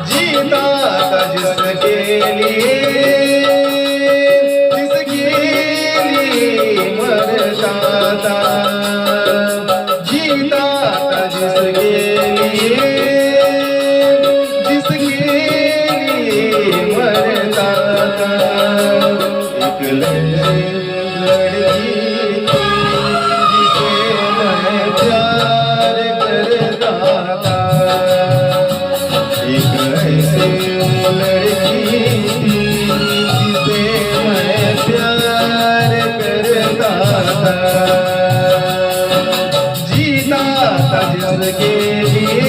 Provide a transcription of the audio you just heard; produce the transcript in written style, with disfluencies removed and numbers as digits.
जीता था जिसके लिए मरता था। जीता था जिसके लिए मरता था। एक लड़की जिसे मैं प्यार करता था। एक ऐसी लड़की जिसे मैं प्यार करता था। जीता था जिसके लिए